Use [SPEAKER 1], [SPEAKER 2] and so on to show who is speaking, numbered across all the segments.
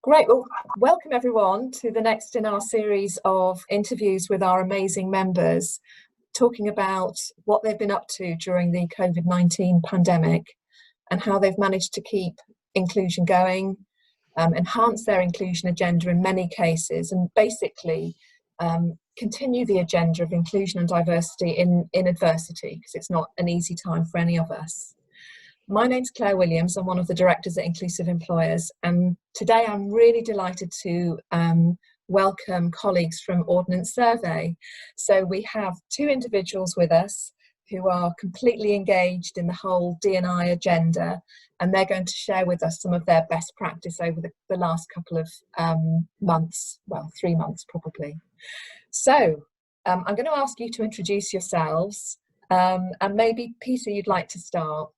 [SPEAKER 1] Great. Well, welcome everyone to the next in our series of interviews with our amazing members, talking about what they've been up to during the COVID-19 pandemic and how they've managed to keep inclusion going, enhance their inclusion agenda in many cases, and basically continue the agenda of inclusion and diversity in adversity, because it's not an easy time for any of us. My name's Claire Williams. I'm one of the directors at Inclusive Employers, and today I'm really delighted to welcome colleagues from Ordnance Survey. So we have two individuals with us who are completely engaged in the whole D&I agenda, and they're going to share with us some of their best practice over the last couple of months, well, 3 months probably. So I'm going to ask you to introduce yourselves, and maybe Peter, you'd like to start.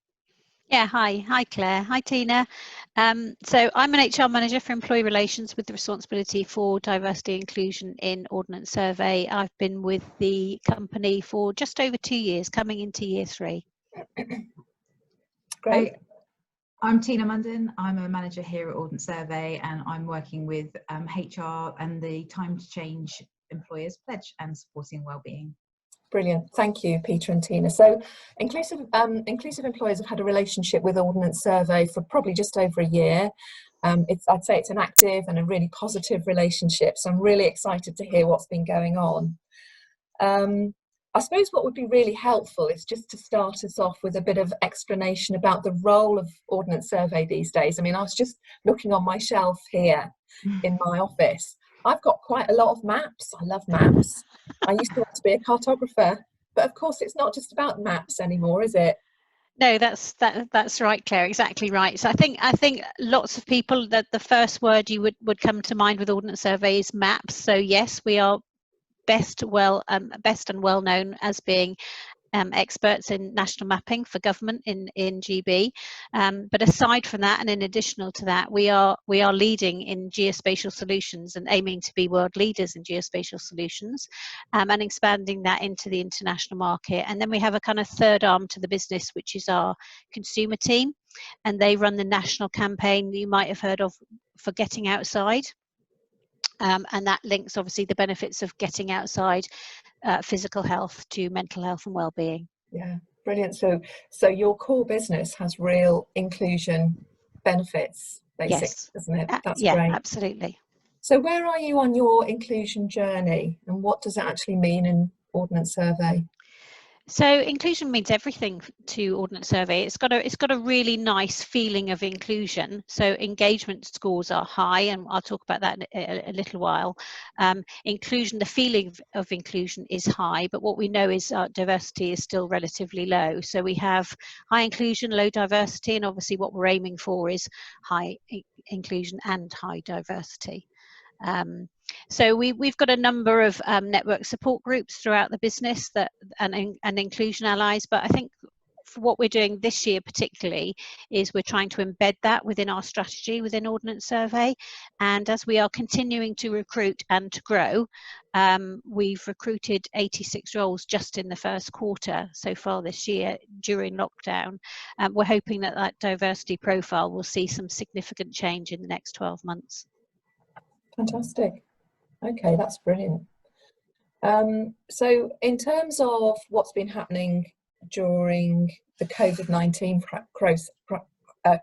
[SPEAKER 2] Yeah, hi Claire, hi Tina. So I'm an HR manager for employee relations with the responsibility for diversity and inclusion in Ordnance Survey. I've been with the company for just over 2 years, coming into year 3.
[SPEAKER 1] Great.
[SPEAKER 3] I'm Tina Munden. I'm a manager here at Ordnance Survey, and I'm working with HR and the Time to Change Employers Pledge and supporting wellbeing.
[SPEAKER 1] Brilliant. Thank you, Peter and Tina. So Inclusive Employers have had a relationship with Ordnance Survey for probably just over a year. I'd say it's an active and a really positive relationship, so I'm really excited to hear what's been going on. I suppose what would be really helpful is just to start us off with a bit of explanation about the role of Ordnance Survey these days. I mean, I was just looking on my shelf here in my office. I've got quite a lot of maps. I love maps. I used to want to be a cartographer, but of course it's not just about maps anymore, is it?
[SPEAKER 2] No, that's right, Claire. Exactly right. So I think lots of people, that the first word you would come to mind with Ordnance Survey is maps. So yes, we are best and well known as being experts in national mapping for government in GB, but aside from that, and in additional to that, we are leading in geospatial solutions and aiming to be world leaders in geospatial solutions, and expanding that into the international market. And then we have a kind of third arm to the business, which is our consumer team, and they run the national campaign that you might have heard of for Getting Outside. And that links obviously the benefits of getting outside, physical health, to mental health and well-being.
[SPEAKER 1] Yeah, brilliant. So your core business has real inclusion benefits, basically,
[SPEAKER 2] Yes.
[SPEAKER 1] doesn't it? That's
[SPEAKER 2] yeah,
[SPEAKER 1] great.
[SPEAKER 2] Absolutely.
[SPEAKER 1] So where are you on your inclusion journey, and what does it actually mean in Ordnance Survey?
[SPEAKER 2] So inclusion means everything to Ordnance Survey. It's got a really nice feeling of inclusion. So engagement scores are high, and I'll talk about that in a little while. Inclusion, the feeling of inclusion is high, but what we know is diversity is still relatively low. So we have high inclusion, low diversity, and obviously what we're aiming for is high inclusion and high diversity. So we've got a number of network support groups throughout the business and inclusion allies, but I think for what we're doing this year particularly is we're trying to embed that within our strategy within Ordnance Survey. And as we are continuing to recruit and to grow, we've recruited 86 roles just in the first quarter so far this year during lockdown. We're hoping that diversity profile will see some significant change in the next 12 months.
[SPEAKER 1] Fantastic. Okay, that's brilliant. So in terms of what's been happening during the COVID-19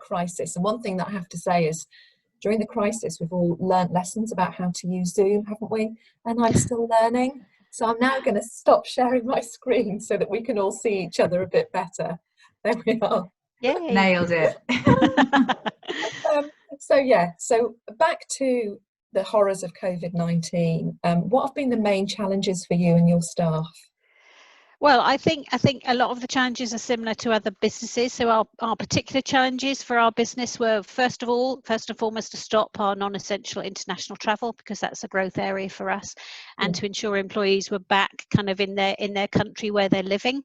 [SPEAKER 1] crisis, and one thing that I have to say is during the crisis we've all learnt lessons about how to use Zoom, haven't we? And I'm still learning. So I'm now going to stop sharing my screen so that we can all see each other a bit better. There we are.
[SPEAKER 2] Yay.
[SPEAKER 3] Nailed it.
[SPEAKER 1] So back to the horrors of COVID-19, what have been the main challenges for you and your staff?
[SPEAKER 2] Well, I think a lot of the challenges are similar to other businesses. So our particular challenges for our business were, first and foremost, to stop our non-essential international travel, because that's a growth area for us, and to ensure employees were back kind of in their country where they're living,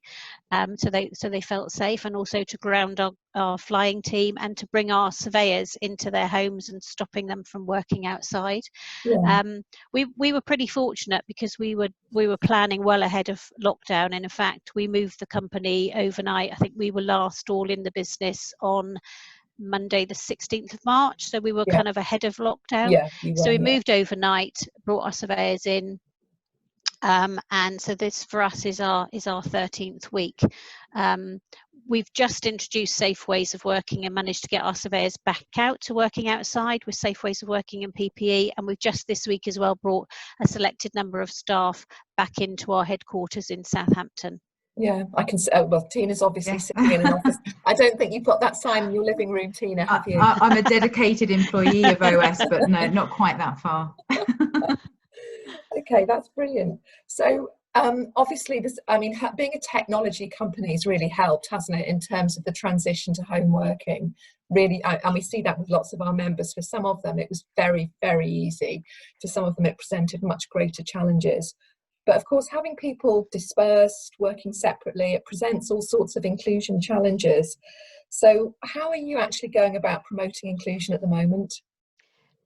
[SPEAKER 2] so they felt safe, and also to ground our flying team and to bring our surveyors into their homes and stopping them from working outside.
[SPEAKER 1] Yeah.
[SPEAKER 2] We were pretty fortunate because we were planning well ahead of lockdown, and in fact we moved the company overnight. I think we were last all in the business on Monday the 16th of March, so we were
[SPEAKER 1] Yeah.
[SPEAKER 2] kind of ahead of lockdown.
[SPEAKER 1] Yeah, you were,
[SPEAKER 2] So we
[SPEAKER 1] yeah.
[SPEAKER 2] moved overnight, brought our surveyors in, and so this for us is our 13th week. We've just introduced safe ways of working and managed to get our surveyors back out to working outside with safe ways of working in PPE, and we've just this week as well brought a selected number of staff back into our headquarters in Southampton.
[SPEAKER 1] Yeah, I can see. Oh, well, Tina's obviously sitting in an office. I don't think you've got that sign in your living room, Tina, have you?
[SPEAKER 3] I'm a dedicated employee of OS, but no, not quite that far.
[SPEAKER 1] Okay, that's brilliant. So obviously this, I mean, being a technology company has really helped, hasn't it, in terms of the transition to home working? Really, and we see that with lots of our members. For some of them, it was very, very easy. For some of them, it presented much greater challenges. But of course, having people dispersed, working separately, it presents all sorts of inclusion challenges. So how are you actually going about promoting inclusion at the moment?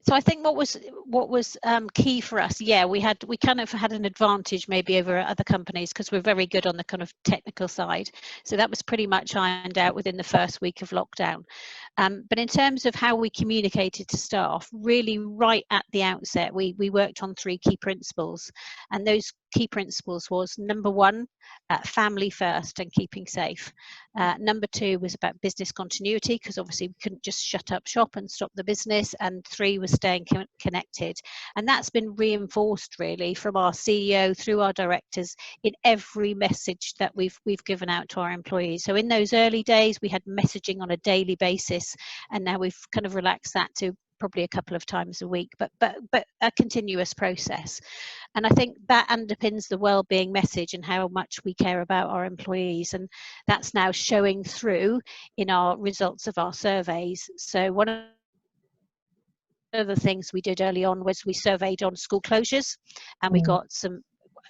[SPEAKER 2] So I think what was key for us, we kind of had an advantage maybe over other companies because we're very good on the kind of technical side. So that was pretty much ironed out within the first week of lockdown. But in terms of how we communicated to staff, really right at the outset, we worked on 3 key principles, and those key principles was number 1, family first and keeping safe. Number 2 was about business continuity, because obviously we couldn't just shut up shop and stop the business, and 3 was staying connected. And that's been reinforced really from our CEO through our directors in every message that we've given out to our employees. So in those early days we had messaging on a daily basis, and now we've kind of relaxed that to probably a couple of times a week, but a continuous process. And I think that underpins the well-being message and how much we care about our employees, and that's now showing through in our results of our surveys. So one of the things we did early on was we surveyed on school closures, and we got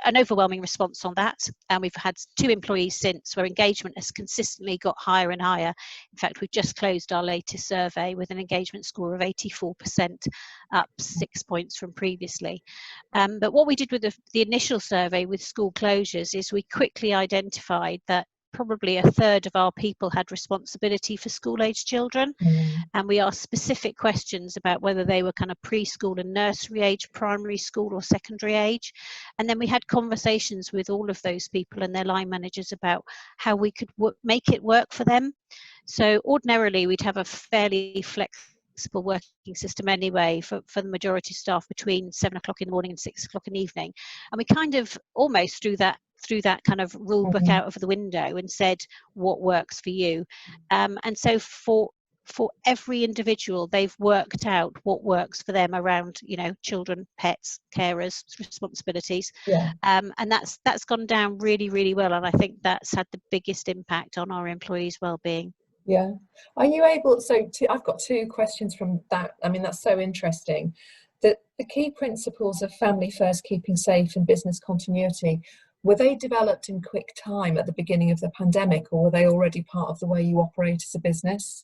[SPEAKER 2] an overwhelming response on that, and we've had 2 employees since where engagement has consistently got higher and higher. In fact, we've just closed our latest survey with an engagement score of 84%, up 6 points from previously. But what we did with the initial survey with school closures is we quickly identified that probably a third of our people had responsibility for school-aged children, and we asked specific questions about whether they were kind of preschool and nursery age, primary school or secondary age, and then we had conversations with all of those people and their line managers about how we could make it work for them. So ordinarily we'd have a fairly flexible working system anyway for the majority of staff between 7 o'clock in the morning and 6 o'clock in the evening, and we kind of almost threw that kind of rule book out of the window and said what works for you. And so for every individual, they've worked out what works for them around, you know, children, pets, carers, responsibilities. And that's gone down really, really well, and I think that's had the biggest impact on our employees' well-being.
[SPEAKER 1] Yeah. Are you able, so I've got 2 questions from that. I mean, that's so interesting. The key principles of family first, keeping safe, and business continuity, were they developed in quick time at the beginning of the pandemic, or were they already part of the way you operate as a business?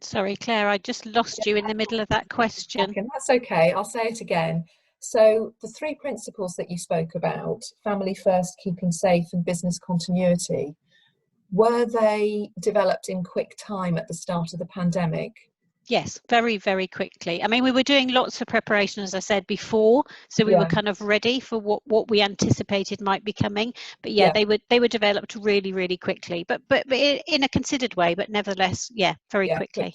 [SPEAKER 2] Sorry, Claire, I just lost you in the middle of that question.
[SPEAKER 1] That's okay, I'll say it again. So the 3 principles that you spoke about, family first, keeping safe, and business continuity, were they developed in quick time at the start of the pandemic?
[SPEAKER 2] Yes, very, very quickly. I mean, we were doing lots of preparation, as I said before, so we were kind of ready for what we anticipated might be coming. But they were developed really, really quickly, but in a considered way, but nevertheless, very quickly.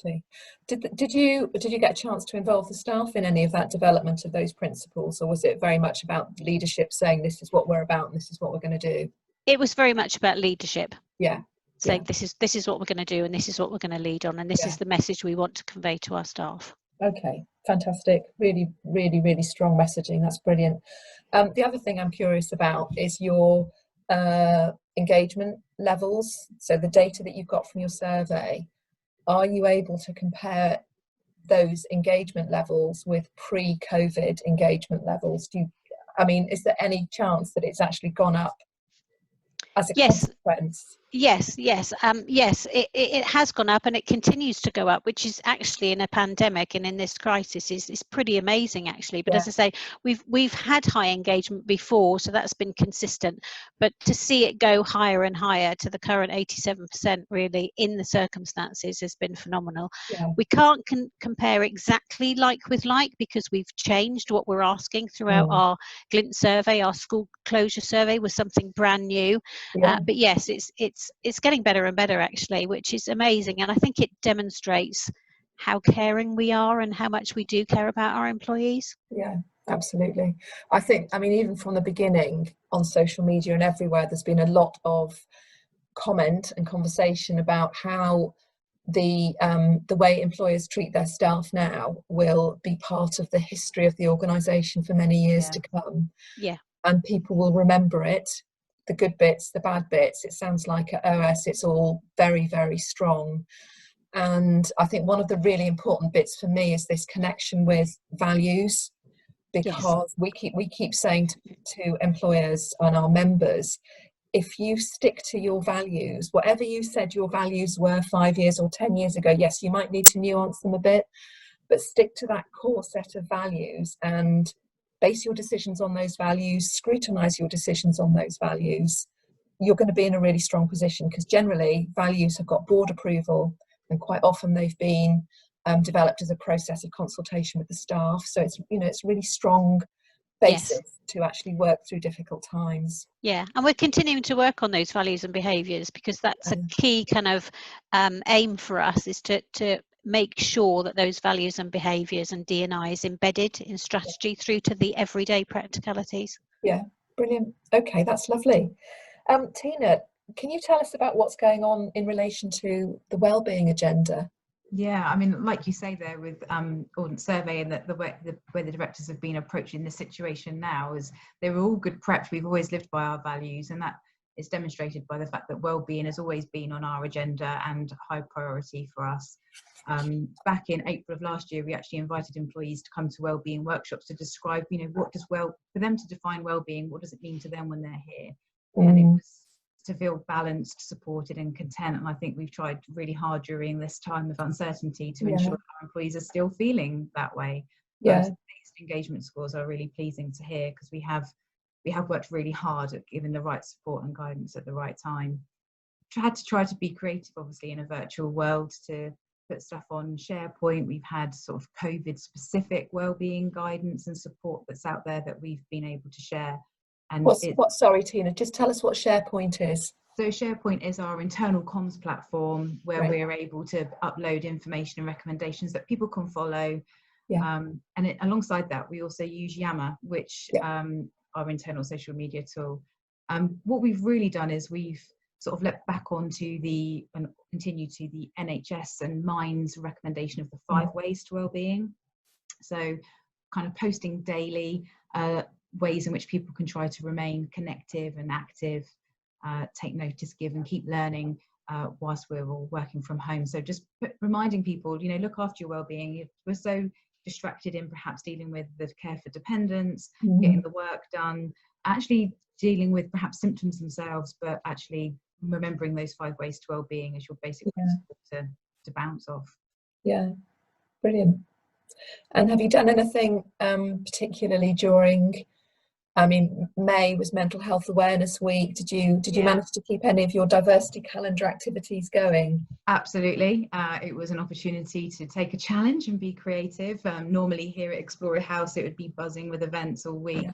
[SPEAKER 1] Did you get a chance to involve the staff in any of that development of those principles, or was it very much about leadership saying this is what we're about and this is what we're going to do?
[SPEAKER 2] It was very much about leadership.
[SPEAKER 1] Saying
[SPEAKER 2] this is what we're going to do, and this is what we're going to lead on, and this is the message we want to convey to our staff.
[SPEAKER 1] Okay, fantastic. Really, really, really strong messaging. That's brilliant. The other thing I'm curious about is your engagement levels. So the data that you've got from your survey, are you able to compare those engagement levels with pre-COVID engagement levels? I mean, is there any chance that it's actually gone up as a consequence?
[SPEAKER 2] Yes, yes, yes, it has gone up and it continues to go up, which is actually in a pandemic and in this crisis is pretty amazing actually. But
[SPEAKER 1] Yeah.
[SPEAKER 2] as I say, we've had high engagement before, so that's been consistent. But to see it go higher and higher to the current 87% really in the circumstances has been phenomenal.
[SPEAKER 1] Yeah.
[SPEAKER 2] We can't compare exactly like with like because we've changed what we're asking throughout our Glint survey. Our school closure survey was something brand new. But yes, it's getting better and better actually, which is amazing, and I think it demonstrates how caring we are and how much we do care about our employees.
[SPEAKER 1] Yeah, absolutely. I think, I mean, even from the beginning on social media and everywhere, there's been a lot of comment and conversation about how the way employers treat their staff now will be part of the history of the organisation for many years to come.
[SPEAKER 2] Yeah.
[SPEAKER 1] And people will remember it, the good bits, the bad bits. It sounds like at OS it's all very, very strong. And I think one of the really important bits for me is this connection with values, because we keep saying to employers and our members, if you stick to your values, whatever you said your values were 5 years or 10 years ago, yes, you might need to nuance them a bit, but stick to that core set of values and base your decisions on those values, scrutinize your decisions on those values. You're going to be in a really strong position, because generally values have got board approval, and quite often they've been developed as a process of consultation with the staff. So it's, you know, it's really strong basis to actually work through difficult times.
[SPEAKER 2] Yeah, and we're continuing to work on those values and behaviours, because that's a key kind of aim for us, is to make sure that those values and behaviours and D&I is embedded in strategy through to the everyday practicalities.
[SPEAKER 1] Yeah, brilliant. Okay, that's lovely. Teena, can you tell us about what's going on in relation to the wellbeing agenda?
[SPEAKER 3] Yeah, I mean, like you say there with Ordnance Survey, and the way the directors have been approaching this situation now is they were all good prepped. We've always lived by our values, and that is demonstrated by the fact that wellbeing has always been on our agenda and high priority for us. Back in April of last year, we actually invited employees to come to wellbeing workshops to describe, you know, what does for them to define wellbeing, what does it mean to them when they're here? And it was to feel balanced, supported and content. And I think we've tried really hard during this time of uncertainty to ensure that our employees are still feeling that way. Based engagement scores are really pleasing to hear, because we have worked really hard at giving the right support and guidance at the right time. Had to try to be creative, obviously, in a virtual world, to put stuff on SharePoint. We've had sort of COVID specific wellbeing guidance and support that's out there that we've been able to share. And
[SPEAKER 1] sorry, Teena, just tell us what SharePoint is.
[SPEAKER 3] So SharePoint is our internal comms platform where we're able to upload information and recommendations that people can follow. And alongside that, we also use Yammer, which our internal social media tool. What we've really done is we've sort of leapt back onto and continue to the NHS and Mind's recommendation of the 5 ways to wellbeing. So kind of posting daily ways in which people can try to remain connective and active, take notice, give and keep learning whilst we're all working from home. So just reminding people, you know, look after your well-being. We're so distracted in perhaps dealing with the care for dependents, getting the work done, actually dealing with perhaps symptoms themselves, but actually remembering those 5 ways to well-being as your basic principle to bounce off.
[SPEAKER 1] Yeah, brilliant. And have you done anything particularly during, I mean, May was Mental Health Awareness Week. Did you manage to keep any of your diversity calendar activities going?
[SPEAKER 3] Absolutely. It was an opportunity to take a challenge and be creative. Normally here at Explorer House, it would be buzzing with events all week.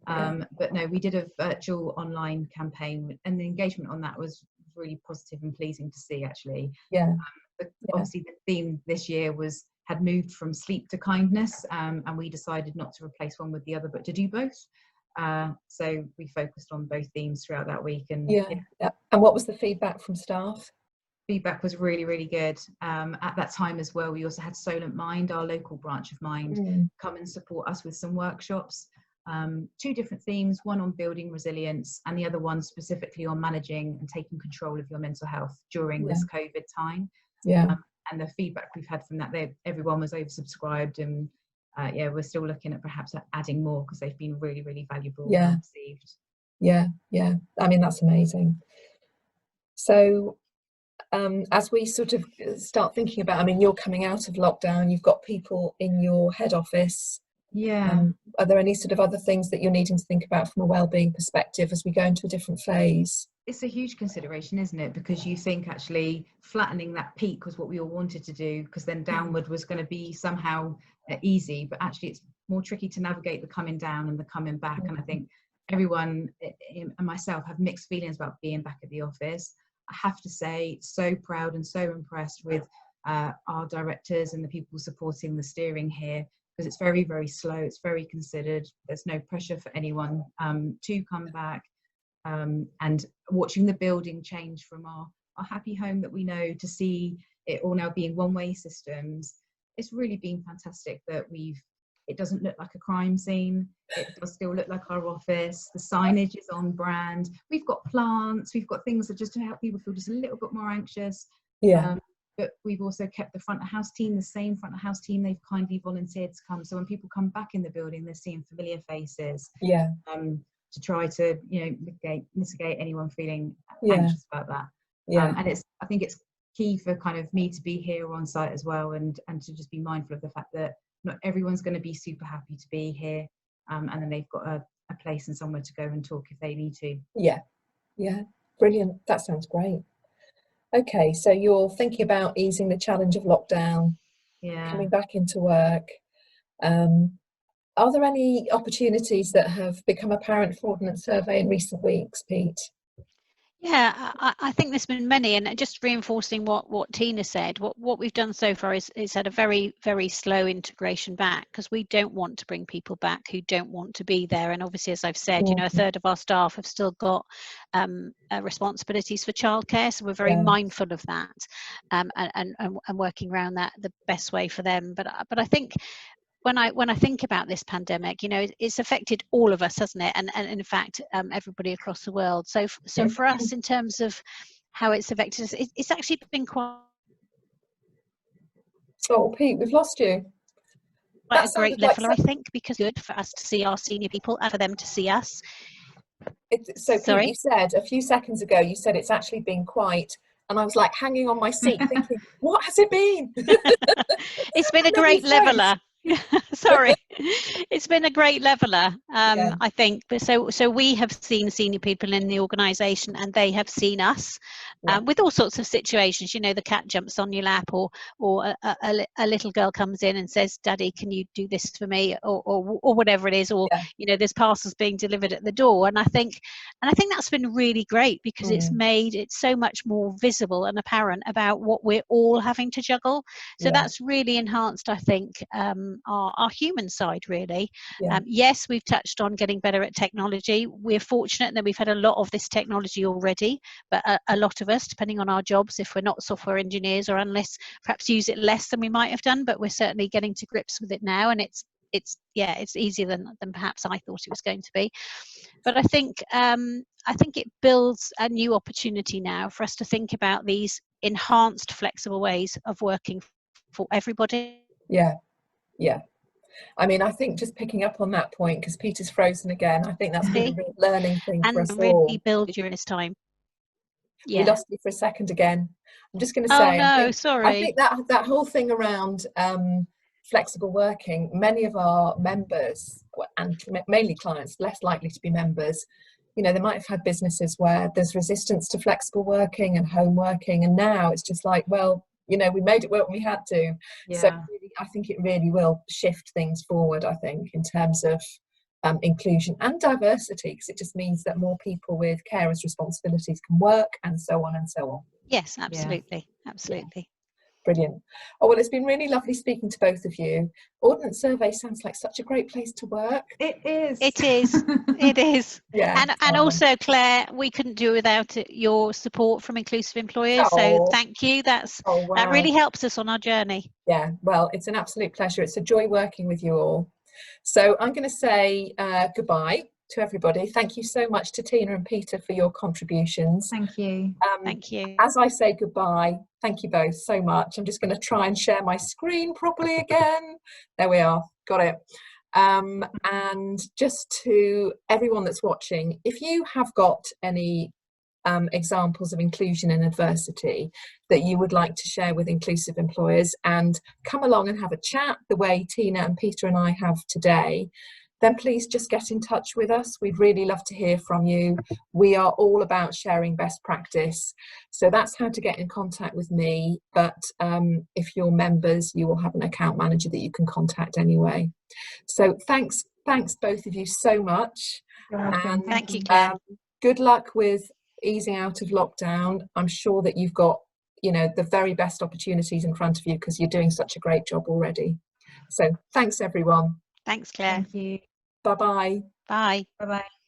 [SPEAKER 3] But no, we did a virtual online campaign, and the engagement on that was really positive and pleasing to see, actually. Obviously the theme this year had moved from sleep to kindness, and we decided not to replace one with the other, but to do both. So we focused on both themes throughout that week. And
[SPEAKER 1] and what was the feedback from staff?
[SPEAKER 3] Feedback was really, really good. At that time as well, we also had Solent Mind, our local branch of Mind, come and support us with some workshops. 2 different themes, one on building resilience and the other one specifically on managing and taking control of your mental health during this COVID time. And the feedback we've had from that, everyone was oversubscribed, and we're still looking at perhaps adding more, because they've been really, really valuable and received.
[SPEAKER 1] I mean, that's amazing. So as we sort of start thinking about, I mean, you're coming out of lockdown, you've got people in your head office.
[SPEAKER 3] Yeah.
[SPEAKER 1] Are there any sort of other things that you're needing to think about from a wellbeing perspective as we go into a different phase?
[SPEAKER 3] It's a huge consideration, isn't it? Because you think actually flattening that peak was what we all wanted to do, because then downward was going to be somehow easy, but actually it's more tricky to navigate the coming down and the coming back. And I think everyone and myself have mixed feelings about being back at the office. I have to say, so proud and so impressed with our directors and the people supporting the steering here, because it's very, very slow, it's very considered, there's no pressure for anyone to come back. And watching the building change from our happy home that we know to see it all now being one-way systems, it's really been fantastic that it doesn't look like a crime scene, it does still look like our office, the signage is on brand, we've got plants, we've got things that just to help people feel just a little bit more anxious. But we've also kept the front of house team, the same front of house team, they've kindly volunteered to come, so when people come back in the building they're seeing familiar faces. To try to, you know, mitigate anyone feeling anxious about that. And I think it's key for kind of me to be here on site as well, and to just be mindful of the fact that not everyone's going to be super happy to be here, and then they've got a place and somewhere to go and talk if they need to.
[SPEAKER 1] Yeah, brilliant. That sounds great. Okay, so you're thinking about easing the challenge of lockdown, coming back into work. Are there any opportunities that have become apparent for Ordnance Survey in recent weeks, Pete?
[SPEAKER 2] Yeah, I think there's been many, and just reinforcing what Teena said, what we've done so far is had a very, very slow integration back, because we don't want to bring people back who don't want to be there. And obviously, as I've said, you know, a third of our staff have still got responsibilities for childcare, so we're very mindful of that, and working around that the best way for them. But I think when I think about this pandemic, you know, it's affected all of us, hasn't it? And in fact, everybody across the world. So for us, in terms of how it's affected us, it's actually been quite.
[SPEAKER 1] Oh, Pete, we've lost you.
[SPEAKER 2] Quite a great leveler, I think, because it's good for us to see our senior people and for them to see us.
[SPEAKER 1] Pete, you said a few seconds ago, you said it's actually been quite, and I was like hanging on my seat thinking, what has it been?
[SPEAKER 2] It's been a great leveler. Sorry, it's been a great leveler, I think. But so we have seen senior people in the organisation, and they have seen us with all sorts of situations. You know, the cat jumps on your lap, or a little girl comes in and says, "Daddy, can you do this for me?" or whatever it is, or you know, there's parcels being delivered at the door. And I think that's been really great, because it's made it so much more visible and apparent about what we're all having to juggle. So that's really enhanced, I think, our human side, really. Yes, we've touched on getting better at technology. We're fortunate that we've had a lot of this technology already, but a lot of us, depending on our jobs, if we're not software engineers, or unless perhaps use it less than we might have done, but we're certainly getting to grips with it now, and it's easier than perhaps I thought it was going to be. But I think it builds a new opportunity now for us to think about these enhanced, flexible ways of working for everybody.
[SPEAKER 1] Yeah. I mean, I think just picking up on that point, because Peter's frozen again, I think that's been a real learning thing for us all.
[SPEAKER 2] And really build during this time.
[SPEAKER 1] We lost you for a second again. I'm just going to say,
[SPEAKER 2] oh no, sorry.
[SPEAKER 1] I think that whole thing around flexible working, many of our members, and mainly clients, less likely to be members, you know, they might have had businesses where there's resistance to flexible working and home working, and now it's just like, well, you know, we made it work when we had to. So really, I think it really will shift things forward, I think, in terms of inclusion and diversity, because it just means that more people with carers' responsibilities can work, and so on and so on.
[SPEAKER 2] Yes, absolutely.
[SPEAKER 1] Brilliant. Oh, well, it's been really lovely speaking to both of you. Ordnance Survey sounds like such a great place to work.
[SPEAKER 3] It is.
[SPEAKER 2] It is.
[SPEAKER 1] Yeah.
[SPEAKER 2] And also, Claire, we couldn't do without your support from Inclusive Employers. So thank you. That really helps us on our journey.
[SPEAKER 1] Yeah, well, it's an absolute pleasure. It's a joy working with you all. So I'm going to say goodbye to everybody. Thank you so much to Teena and Peter for your contributions.
[SPEAKER 3] Thank you.
[SPEAKER 2] Thank you.
[SPEAKER 1] As I say goodbye, thank you both so much. I'm just going to try and share my screen properly again. There we are. Got it. And just to everyone that's watching, if you have got any examples of inclusion in adversity that you would like to share with inclusive employers, and come along and have a chat the way Teena and Peter and I have today, then please just get in touch with us. We'd really love to hear from you. We are all about sharing best practice. So that's how to get in contact with me. But if you're members, you will have an account manager that you can contact anyway. So thanks both of you so much.
[SPEAKER 3] And
[SPEAKER 2] Thank you, Claire.
[SPEAKER 1] Good luck with easing out of lockdown. I'm sure that you've got, you know, the very best opportunities in front of you because you're doing such a great job already. So thanks everyone.
[SPEAKER 2] Thanks, Claire.
[SPEAKER 3] Thank you.
[SPEAKER 1] Bye-bye.
[SPEAKER 2] Bye.
[SPEAKER 3] Bye-bye.